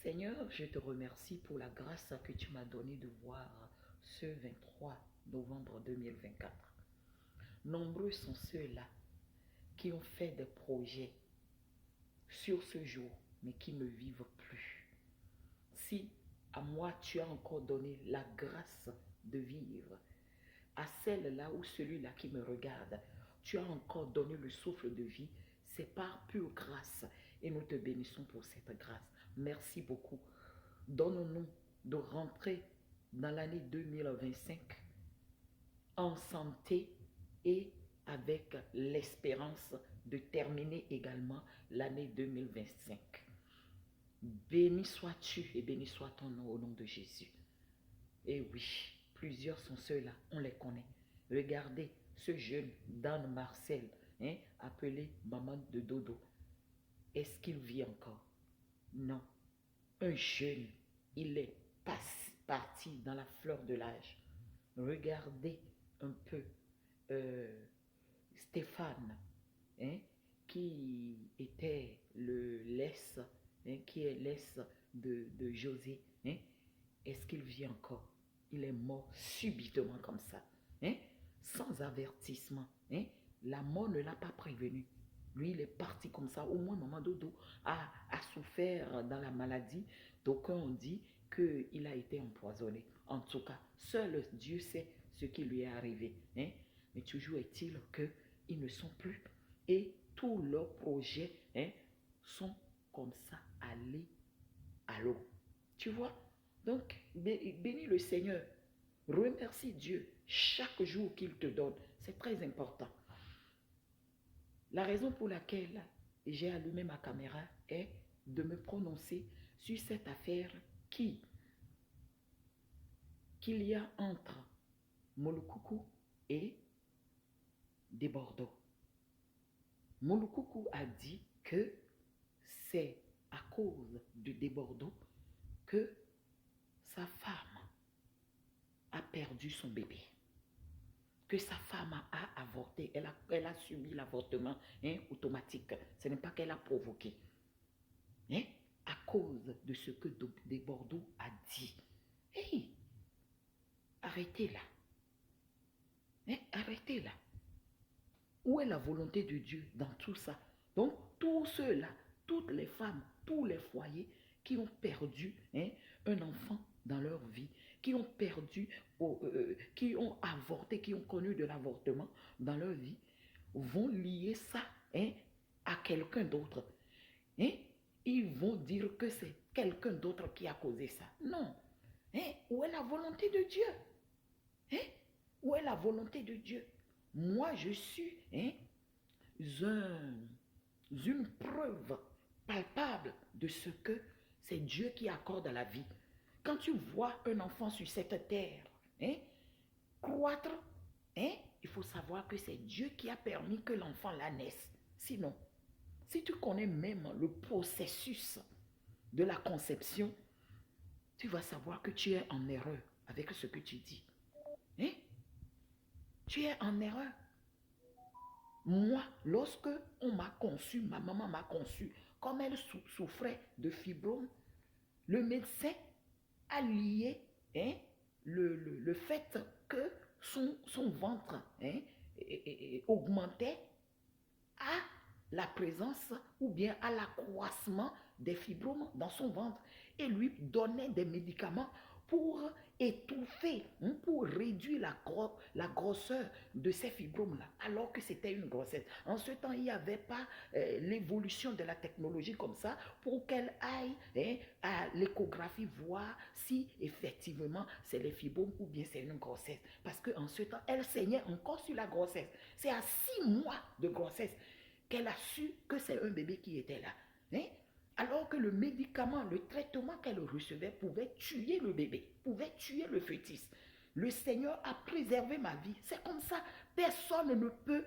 Seigneur, je te remercie pour la grâce que tu m'as donnée de voir ce 23 novembre 2024. Nombreux sont ceux-là qui ont fait des projets sur ce jour, mais qui ne vivent plus. Si à moi tu as encore donné la grâce de vivre, à celle-là ou celui-là qui me regarde, tu as encore donné le souffle de vie, c'est par pure grâce et nous te bénissons pour cette grâce. Merci beaucoup. Donne-nous de rentrer dans l'année 2025 en santé et avec l'espérance de terminer également l'année 2025. Béni sois-tu et béni soit ton nom au nom de Jésus. Et oui, plusieurs sont ceux-là, on les connaît. Regardez ce jeune Dan Marcel, appelé Maman de Dodo. Est-ce qu'il vit encore? Non. Un jeune, il est parti dans la fleur de l'âge. Regardez un peu Stéphane, qui était le laisse, qui est laisse de José. Est-ce qu'il vit encore? Il est mort subitement comme ça, sans avertissement. La mort ne l'a pas prévenu. Lui, il est parti comme ça. Au moins, Maman Dodo a souffert dans la maladie. D'aucuns ont dit qu'il a été empoisonné. En tout cas, seul Dieu sait ce qui lui est arrivé. Mais toujours est-il qu'ils ne sont plus. Et tous leurs projets sont comme ça allés à l'eau. Tu vois? Donc, bénis le Seigneur. Remercie Dieu chaque jour qu'il te donne. C'est très important. La raison pour laquelle j'ai allumé ma caméra est de me prononcer sur cette affaire qu'il y a entre Molukuku et des Bordeaux. Molukuku a dit que c'est à cause de des Bordeaux que sa femme a perdu son bébé. Que sa femme a avorté, elle a subi l'avortement automatique. Ce n'est pas qu'elle a provoqué. À cause de ce que des Bordeaux a dit. Hey, arrêtez là. Arrêtez là. Où est la volonté de Dieu dans tout ça? Donc, tous ceux-là, toutes les femmes, tous les foyers qui ont perdu un enfant dans leur vie, qui ont perdu, qui ont avorté, qui ont connu de l'avortement dans leur vie, vont lier ça à quelqu'un d'autre. Ils vont dire que c'est quelqu'un d'autre qui a causé ça. Non. Où est la volonté de Dieu? Où est la volonté de Dieu? Moi, je suis une preuve palpable de ce que c'est Dieu qui accorde à la vie. Quand tu vois un enfant sur cette terre croître, il faut savoir que c'est Dieu qui a permis que l'enfant la naisse. Sinon, si tu connais même le processus de la conception, tu vas savoir que tu es en erreur avec ce que tu dis. Tu es en erreur. Moi, lorsque on m'a conçu, ma maman m'a conçu, comme elle souffrait de fibrome, le médecin a lié le fait que son ventre augmentait à la présence ou bien à l'accroissement des fibromes dans son ventre et lui donnait des médicaments pour étouffer, pour réduire la grosseur de ces fibromes-là, alors que c'était une grossesse. En ce temps, il n'y avait pas l'évolution de la technologie comme ça pour qu'elle aille à l'échographie voir si effectivement c'est les fibromes ou bien c'est une grossesse. Parce qu'en ce temps, elle saignait encore sur la grossesse. C'est à 6 mois de grossesse qu'elle a su que c'est un bébé qui était là. Alors que le médicament, le traitement qu'elle recevait pouvait tuer le bébé, pouvait tuer le fœtus. Le Seigneur a préservé ma vie. C'est comme ça. Personne ne peut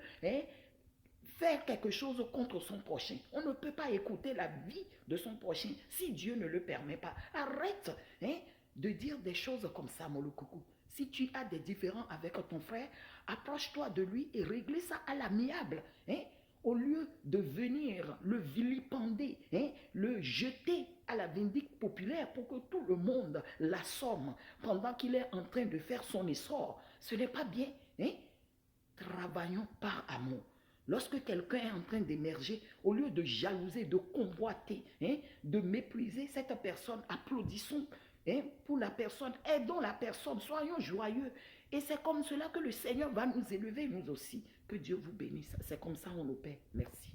faire quelque chose contre son prochain. On ne peut pas écouter la vie de son prochain si Dieu ne le permet pas. Arrête de dire des choses comme ça, Molukuku. Si tu as des différends avec ton frère, approche-toi de lui et règle ça à l'amiable. Au lieu de venir le vilipender, le jeter à la vindicte populaire pour que tout le monde l'assomme pendant qu'il est en train de faire son essor. Ce n'est pas bien. Hein? Travaillons par amour. Lorsque quelqu'un est en train d'émerger, au lieu de jalouser, de convoiter, hein, de mépriser cette personne, applaudissons hein, pour la personne, aidons la personne, soyons joyeux. Et c'est comme cela que le Seigneur va nous élever, nous aussi. Que Dieu vous bénisse. C'est comme ça on opère. Merci.